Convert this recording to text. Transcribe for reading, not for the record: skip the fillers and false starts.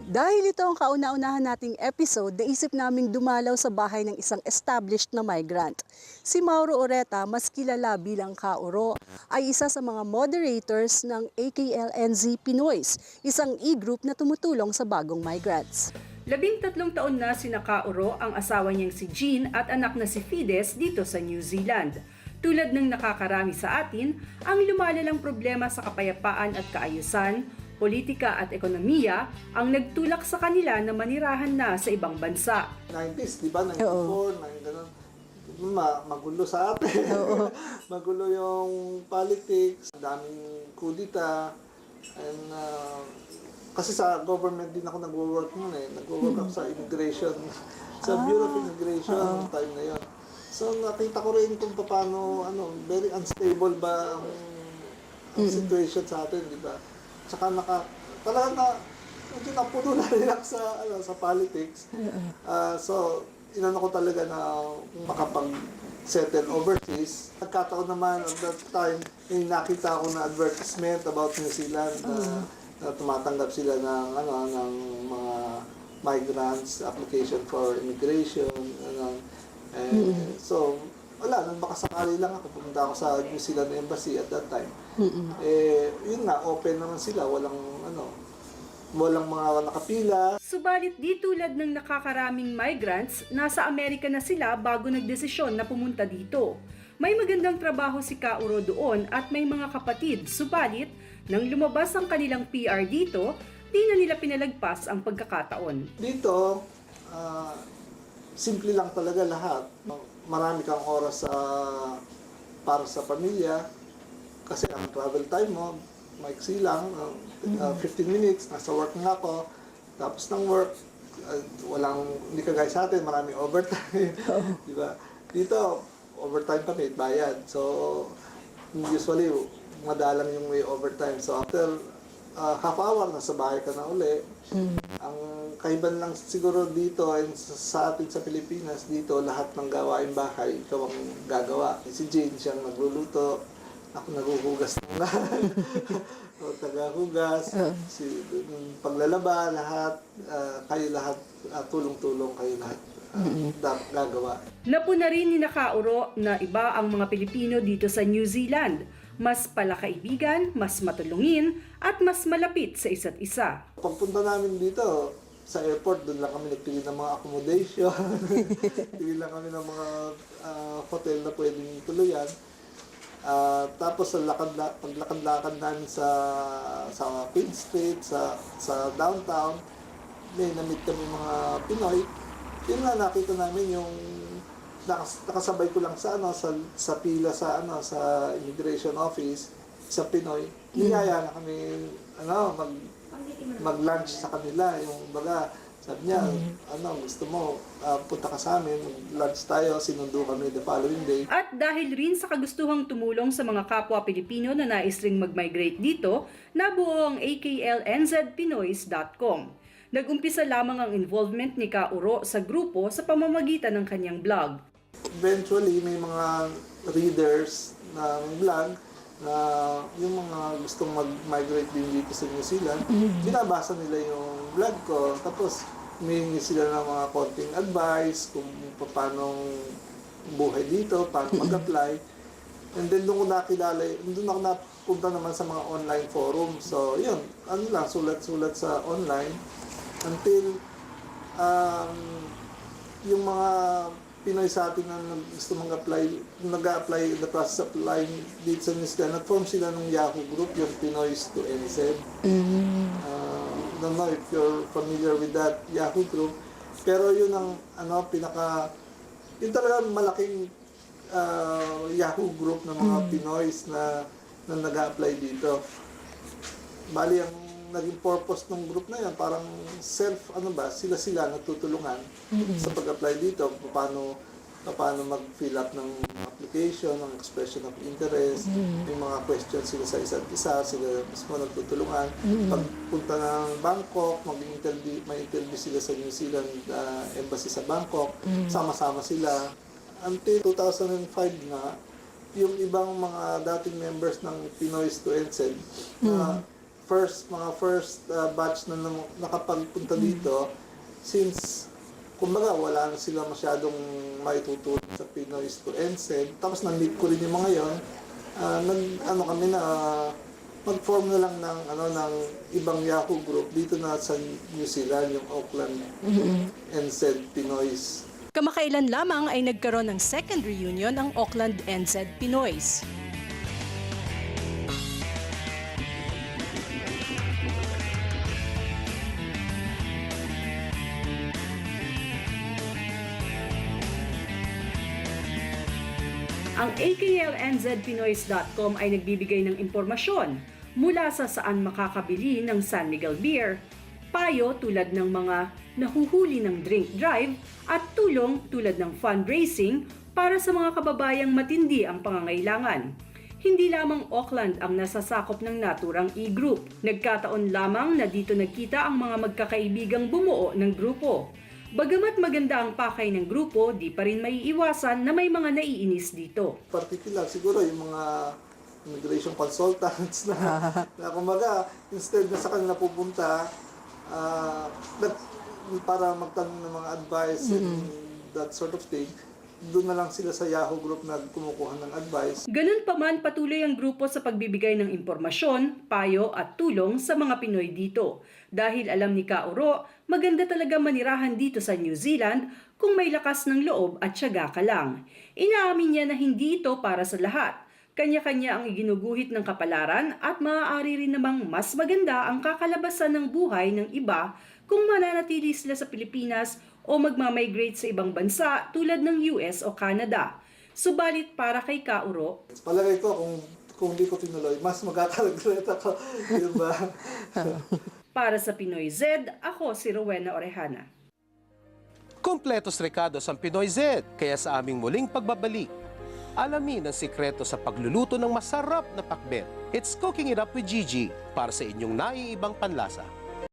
Dahil ito ang kauna-unahan nating episode, naisip naming dumalaw sa bahay ng isang established na migrant. Si Mauro Oreta, mas kilala bilang Kauro, ay isa sa mga moderators ng AKLNZ Pinoys, isang e-group na tumutulong sa bagong migrants. 13 taon na sina Kauro, ang asawa niyang si Jean at anak na si Fides dito sa New Zealand. Tulad ng nakakarami sa atin, ang lumalalang problema sa kapayapaan at kaayusan, politika at ekonomiya ang nagtulak sa kanila na manirahan na sa ibang bansa. 90s, di ba? 94, ganun. Magulo sa atin. Magulo yung politics, daming kudita. And, kasi sa government din ako nag-work noon eh. Nag-work ako sa immigration, sa Bureau of Immigration time na yun. So nakita ko rin kung paano, very unstable ba ang situation sa atin, di ba? Tsaka talaga medyo napuno na rin ako sa politics. So, inano ko talaga na makapag-settle overseas. Nagkataon naman at that time, yung nakita ko na advertisement about New Zealand na tumatanggap sila ng mga migrants, application for immigration. So, wala, nang makasakali lang ako, pumunta ako sa New Zealand Embassy at that time. Yun nga, open naman sila, walang mga nakapila. Subalit di tulad ng nakakaraming migrants, nasa Amerika na sila bago nagdesisyon na pumunta dito. May magandang trabaho si Kauro doon at may mga kapatid, subalit nang lumabas ang kanilang PR dito, di na nila pinalagpas ang pagkakataon. Dito, simple lang talaga lahat. Marami kang oras para sa pamilya kasi ang travel time mo maiksi lang, 15 minutes, nasa work na ako, tapos ng work, hindi ka guys sa atin, maraming overtime, di ba? Dito, overtime kami, bayad. So, usually, madalang yung may overtime. So, after half hour, nasa bahay ka na uli. Ang kaiban lang siguro dito and sa atin sa Pilipinas, dito lahat ng gawain bahay, ikaw ang gagawa. Si Jane siyang nagluluto, ako naghuhugas ng o tagahugas, paglalaba, lahat, kayo lahat, tulong-tulong kayo lahat gagawa. Napuna rin ni Kauro na iba ang mga Pilipino dito sa New Zealand. Mas palakaibigan, mas matulungin, at mas malapit sa isa't isa. Pagpunta namin dito, sa airport, doon lang kami nagpili ng mga accommodation. Pili lang kami ng mga hotel na pwedeng tuluyan. Tapos paglakad-lakad namin sa Queen Street, sa downtown, may na-meet kami mga Pinoy. Yun nga, nakita namin yung nakasabay ko lang sa pila sa immigration office sa Pinoy. Niyaya na kami mag-lunch sa kanila, yung baga sabi niya, gusto mo punta ka sa amin, lunch tayo, sinundo kami the following day. At dahil rin sa kagustuhang tumulong sa mga kapwa Pilipino na nais ring mag-migrate dito, nabuo ang AKLNZPinoys.com. Nag-umpisa lamang ang involvement ni Kauro sa grupo sa pamamagitan ng kanyang blog. Eventually, may mga readers ng blog na yung mga gustong mag-migrate din dito sa New Zealand, binabasa nila yung blog ko. Tapos, humihingi sila ng mga konting advice kung paano buhay dito, paano mag-apply. And then, doon ako napunta naman sa mga online forum. So, yun, sulat-sulat sa online until yung mga Pinoy sa atin na gusto nag-apply, the process of applying dito sa New Zealand, nag-form sila ng Yahoo group, yung Pinoys to NZ. Don't know if you're familiar with that Yahoo group, pero yun ang yun talaga malaking Yahoo group ng mga Pinoys na nag-apply dito. Bali, ang naging purpose ng group na yan, parang sila nagtutulungan sa pag-apply dito, paano mag-fill up ng application, ng expression of interest, yung mga questions sila sa isa't isa, sila mismo nagtutulungan. Pagpunta ng Bangkok, may interview sila sa New Zealand Embassy sa Bangkok, sama-sama sila. Until 2005 nga, yung ibang mga dating members ng Pinoys to NZ, mga first batch na nakapagpunta dito, since kumbaga wala na sila masyadong maitutulong sa Pinoy's to NSED, tapos na-meet ko rin yung mga yon, mag-form na lang ng ibang Yahoo group dito na sa New Zealand, yung Auckland NSED Pinoy's. Kamakailan lamang ay nagkaroon ng second reunion ang Auckland NZ Pinoys. Ang AKLNZPinoys.com ay nagbibigay ng impormasyon mula sa saan makakabili ng San Miguel Beer, payo tulad ng mga nahuhuli ng drink drive at tulong tulad ng fundraising para sa mga kababayang matindi ang pangangailangan. Hindi lamang Auckland ang nasasakop ng naturang e-group. Nagkataon lamang na dito nagkita ang mga magkakaibigang bumuo ng grupo. Bagamat maganda ang pakay ng grupo, di pa rin maiiwasan na may mga naiinis dito. Particular siguro yung mga immigration consultants na kumbaga, instead na sa kanila pupunta, para magtanong ng mga advice and that sort of thing, doon na lang sila sa Yahoo group na kumukuha ng advice. Ganun pa man, patuloy ang grupo sa pagbibigay ng impormasyon, payo at tulong sa mga Pinoy dito. Dahil alam ni Kauro, maganda talaga manirahan dito sa New Zealand kung may lakas ng loob at tiyaga ka lang. Inaamin niya na hindi ito para sa lahat. Kanya-kanya ang iginuguhit ng kapalaran at maaari rin namang mas maganda ang kakalabasan ng buhay ng iba kung mananatili sila sa Pilipinas o magmamigrate sa ibang bansa tulad ng US o Canada. Subalit para kay Kauro, Palagay ko kung hindi ko tinuloy, mas magkaka-regret ako. Diba? para sa Pinoy Z, ako si Rowena Orejana. Kompletos recados ang Pinoy Z, kaya sa aming muling pagbabalik, alamin ang sikreto sa pagluluto ng masarap na pakbet. It's Cooking It Up with Gigi para sa inyong naiibang panlasa.